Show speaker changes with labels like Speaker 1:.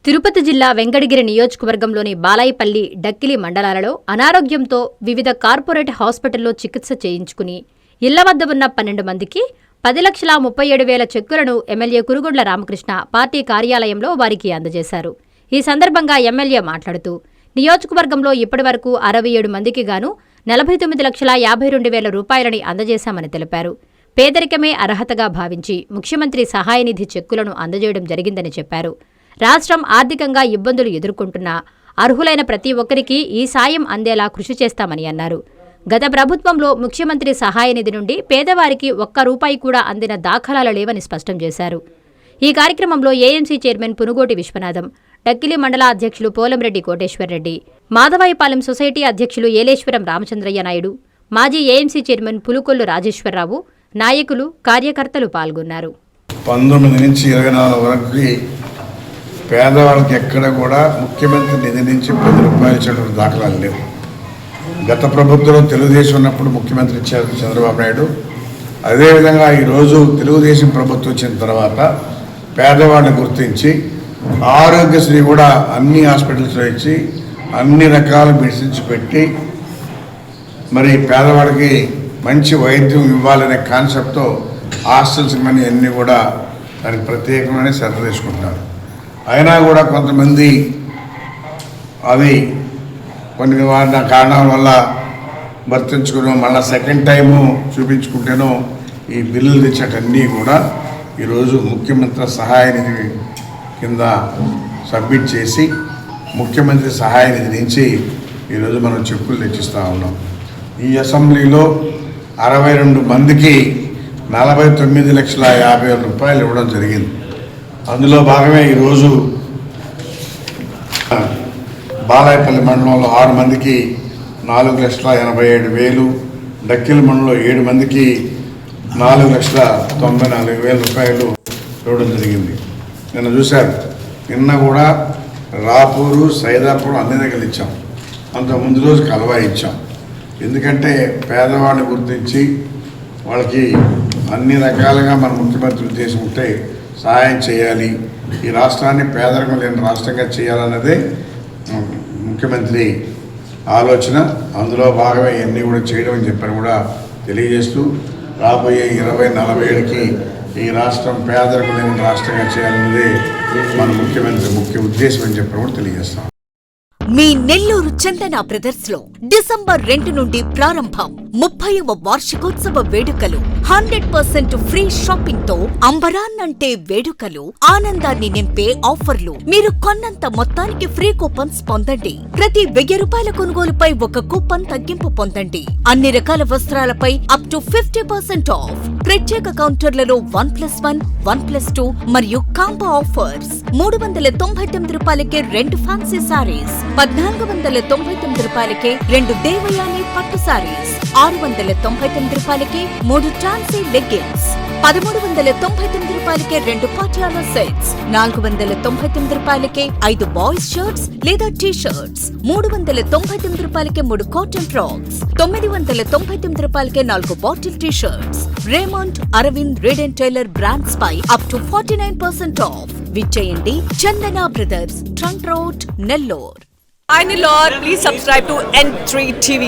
Speaker 1: తిరుపతి జిల్లా వెంకటగిరి నియోజకవర్గంలోని బాలాయిపల్లి, డక్కిలి మండలాలలో అనారోగ్యంతో వివిధ కార్పొరేట్ హాస్పిటల్లో చికిత్స చేయించుకుని ఇళ్ల వద్ద ఉన్న 12 మందికి 10,37,000 చెక్కులను ఎమ్మెల్యే కురుగుండ్ల రామకృష్ణ పార్టీ కార్యాలయంలో వారికి అందజేశారు. ఈ సందర్భంగా ఎమ్మెల్యే మాట్లాడుతూ నియోజకవర్గంలో ఇప్పటివరకు 67 మందికి గాను 49,52,000 రూపాయలని అందజేశామని తెలిపారు. పేదరికమే అర్హతగా భావించి ముఖ్యమంత్రి సహాయ నిధి చెక్కులను అందజేయడం జరిగిందని చెప్పారు. రాష్ట్రం ఆర్థికంగా ఇబ్బందులు ఎదుర్కొంటున్నా అర్హులైన ప్రతి ఒక్కరికి ఈ సాయం అందేలా కృషి చేస్తామని అన్నారు. గత ప్రభుత్వంలో ముఖ్యమంత్రి సహాయ నిధి నుండి పేదవారికి ఒక్క రూపాయి కూడా అందిన దాఖలాలు లేవని స్పష్టం చేశారు. ఈ కార్యక్రమంలో ఏఎంసీ చైర్మన్ పునుగోటి విశ్వనాథం, డక్కిలి మండల అధ్యక్షులు పోలంరెడ్డి కోటేశ్వర్రెడ్డి, మాధవాయిపాలెం సొసైటీ అధ్యక్షులు ఏలేశ్వరం రామచంద్రయ్య నాయుడు, మాజీ ఏఎంసీ చైర్మన్ పులుకొల్లు రాజేశ్వరరావు, నాయకులు, కార్యకర్తలు పాల్గొన్నారు.
Speaker 2: 19 నుంచి 24 వరకు పేదవాళ్ళకి ఎక్కడ కూడా ముఖ్యమంత్రి నిధి నుంచి 10 రూపాయలు ఇచ్చేటువంటి దాఖలాలు లేవు. గత ప్రభుత్వంలో తెలుగుదేశం ఉన్నప్పుడు ముఖ్యమంత్రి ఇచ్చారు చంద్రబాబు నాయుడు. అదేవిధంగా ఈరోజు తెలుగుదేశం ప్రభుత్వం వచ్చిన తర్వాత పేదవాళ్ళని గుర్తించి ఆరోగ్యశ్రీ కూడా అన్ని హాస్పిటల్స్లో ఇచ్చి అన్ని రకాల మెడిసిన్స్ పెట్టి మరి పేదవాళ్ళకి మంచి వైద్యం ఇవ్వాలనే కాన్సెప్ట్తో హాస్టల్స్ మనీ అన్నీ కూడా దానికి ప్రత్యేకమైన శ్రద్ధ తీసుకుంటున్నారు. అయినా కూడా కొంతమంది అవి కొన్ని కారణాల వల్ల వర్తించుకుని మళ్ళీ సెకండ్ టైము చూపించుకుంటేనో ఈ బిల్లులు తెచ్చేటన్నీ కూడా ఈరోజు ముఖ్యమంత్రి సహాయ నిధి కింద సబ్మిట్ చేసి ముఖ్యమంత్రి సహాయ నిధి నుంచి ఈరోజు మనం చెక్కులు తెచ్చిస్తూ ఉన్నాం. ఈ అసెంబ్లీలో 62 మందికి 49,50,000 రూపాయలు ఇవ్వడం జరిగింది. అందులో భాగమే ఈరోజు బాలాయిపల్లి మండలంలో 6 మందికి 4,87,000, డక్కిలి మండలంలో 7 మందికి 4,94,000 రూపాయలు ఇవ్వడం జరిగింది. నిన్న చూశారు, నిన్న కూడా రాపూరు, సైదాపూర్ అన్ని దగ్గర ఇచ్చాం. అంత ముందు రోజు కలవా ఇచ్చాం. ఎందుకంటే పేదవాళ్ళని గుర్తించి వాళ్ళకి అన్ని రకాలుగా మన ముఖ్యమంత్రి ఉద్దేశం ఉంటే సహాయం చేయాలి, ఈ రాష్ట్రాన్ని పేదరికం లేని రాష్ట్రంగా చేయాలన్నదే ముఖ్యమంత్రి ఆలోచన. అందులో భాగమే ఇవన్నీ కూడా చేయడం అని చెప్పని కూడా తెలియజేస్తూ రాబోయే 20-40 ఏళ్ళకి ఈ రాష్ట్రం పేదరికం లేని రాష్ట్రంగా చేయాలన్నదే మన ముఖ్యమంత్రి ముఖ్య ఉద్దేశం అని చెప్పని కూడా తెలియజేస్తాం.
Speaker 3: మీ నెల్లూరు చందన బ్రదర్స్ లో డిసెంబర్ 2 నుండి ప్రారంభం 30వ వార్షికోత్సవ వేడుకలు. 100% ఫ్రీ షాపింగ్ తో అంబరాన్నంటే వేడుకలు, ఆనందాన్ని నింపే ఆఫర్లు. మీరు కొన్నంత మొత్తానికి ఫ్రీ కూపన్స్ పొందండి. ప్రతి 1000 రూపాయల కొనుగోలుపై ఒక కూపన్ తగ్గింపు పొందండి. అన్ని రకాల వస్త్రాలపై అప్ టు 50% ఆఫ్. ప్రత్యేక కౌంటర్లలో 1+1, 1+2 మరియు కాంబో ఆఫర్స్. 399 రూపాయలకే 2 ఫ్యాన్సీ సారీస్, 1,499 రూపాయలకే 2 దేవయాని పట్టు సారీస్, 699 రూపాయలకే 3 టాన్సీ లెగ్గిన్స్, 1,399 రూపాయలకే 2 పాటియాలా సెట్స్, 499 రూపాయలకే 5 బాయ్స్ షర్ట్స్ లేదా టీ షర్ట్స్, 399 రూపాయలకే 3 కాటన్ ఫ్రాక్స్, 999 రూపాయలకే 4 bottle T shirts. Raymond, Arvind, Reid and Taylor brands పై అప్ టు 49% ఆఫ్. విచ్చేయండి Chandana brothers, trunk road, Nellore.
Speaker 4: Hi Nellore, please subscribe to N3 TV.